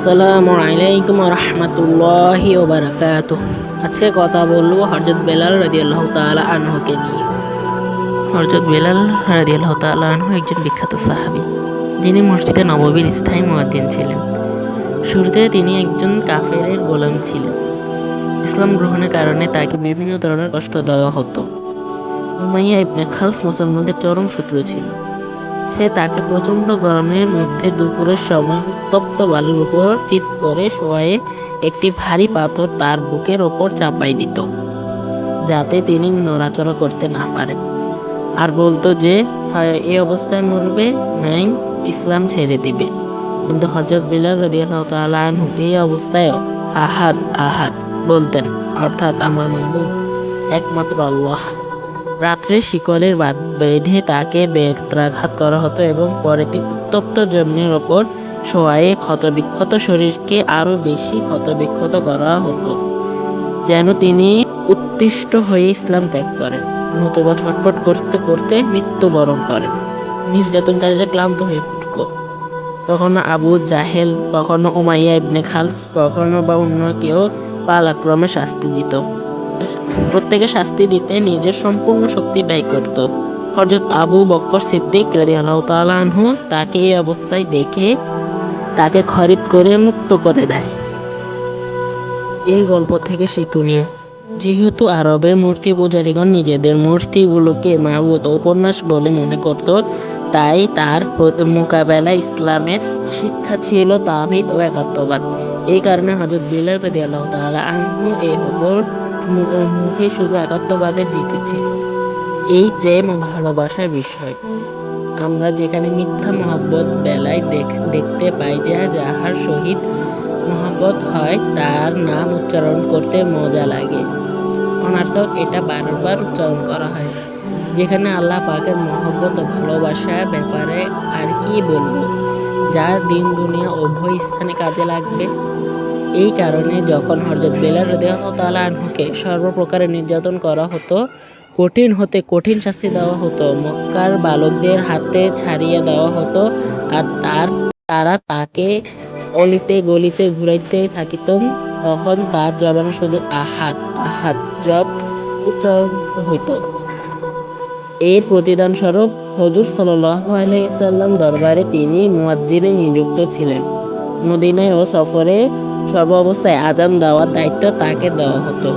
আসসালামু আলাইকুম রহমতুল্লাহি ওয়া বারাকাতুহু। আজকে কথা বলবো হযরত বেলাল রাদিয়াল্লাহু তাআলা আনহুকে নিয়ে। হযরত বেলাল রাদিয়াল্লাহু তাআলা আনহু একজন বিখ্যাত সাহাবী, যিনি মসজিদে নববীর স্থায়ী মুয়াজ্জিন ছিলেন। শুরুতে তিনি একজন কাফেরের গোলাম ছিলেন। ইসলাম গ্রহণের কারণে তাকে বিভিন্ন ধরনের কষ্ট দেওয়া হতো। উমাইয়া ইবনে খালফ মুসলমানদের চরম শত্রু ছিল। সে তাকে প্রচণ্ড গরমের মধ্যে দুপুরের সময় উত্তপ্ত বালুর উপর চিৎ করে শোয়ায়ে একটি ভারী পাথর তার বুকের ওপর চাপাই দিত, যাতে তিনি নড়াচড়া করতে না পারেন, আর বলতো যে হয় এই অবস্থায় মরবে, নাই ইসলাম ছেড়ে দিবে। কিন্তু হযরত বেলাল রাদিয়াল্লাহু তাআলা আনহু এই অবস্থায় আহাদ আহাদ বলতেন, অর্থাৎ আমার মাবুদ একমাত্র আল্লাহ। রাত্রে শিকলের বেঁধে তাকে বেত্রাঘাত করা হতো এবং পরে উত্তপ্ত জমিনের ওপর শোয়ায়ে ক্ষতবিক্ষত শরীরকে আরো বেশি ক্ষতবিক্ষত করা হতো, যেন তিনি উত্তিষ্ট হয়ে ইসলাম ত্যাগ করেন, নতুবা ছটফট করতে করতে মৃত্যুবরণ করেন। নির্যাতনকারীরা ক্লান্ত হয়ে পড়ত। কখনো আবু জাহেল, কখনো উমাইয়া ইবনে খালফ, কখনো বা অন্য কেউ পালাক্রমে শাস্তি দিত। প্রত্যেকে শাস্তি দিতে নিজের সম্পূর্ণ শক্তি ব্যয় করত। হযরত আবু বকর সিদ্দিক রাদিয়াল্লাহু তাআলা আনহু তাকে এই অবস্থায় দেখে তাকে খরিদ করে মুক্ত করে দেয়। এই গল্প থেকে শিক্ষণীয়, যেহেতু আরবের মূর্তি পূজারীগণ নিজেদের মূর্তিগুলোকে মাবুদ ও উপন্যাস বলে মনে করত, তাই তার মোকাবেলায় ইসলামের শিক্ষা ছিল তাওহীদ ও একাত্মবাদ। এই কারণে হযরত বেলাল রাদিয়াল্লাহু তাআলা আনহু এই মুখে শুধু একাত্মবাদের জিতেছিল। এই প্রেম ও ভালোবাসার বিষয় আমরা যেখানে মিথ্যা মহব্বত বেলায় দেখতে পাই, যাহার সহিত মহব্বত হয় তার নাম উচ্চারণ করতে মজা লাগে, অনর্থক এটা বারবার উচ্চারণ করা হয়। যেখানে আল্লাহ পাকের মহব্বত ও ভালোবাসার ব্যাপারে আর কি বলবো, যা দিন দুনিয়া উভয় স্থানে কাজে লাগবে। এই কারণে যখন হযরত বেলাল রাদিয়াল্লাহু তাআলা আনহুকে সর্বপ্রকারের নির্যাতন করা হতো, কঠিন হতে কঠিন শাস্তি দেওয়া হতো, মক্কার বালকদের হাতে ছাড়িয়ে দেওয়া হতো, আর তারা তাকে অলিতে গলিতে ঘুরাইতে থাকিত, তখন তার জবানে শুধু আহাদ আহাদ জপ উচ্চারণ হইত। এর প্রতিদান স্বরূপ হুজুর সাল্লাল্লাহু আলাইহি ওয়াসাল্লাম দরবারে তিনি মুয়াজ্জিনে নিযুক্ত ছিলেন। মদিনায় ও সফরে সর্ব অবস্থায় আযান দেওয়ার দায়িত্ব তাকে দেওয়া হতো।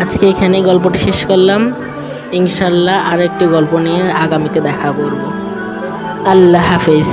আজকে এখানেই গল্পটি শেষ করলাম। ইনশাআল্লাহ আরেকটি গল্প নিয়ে আগামীতে দেখা করব। আল্লাহ হাফেজ।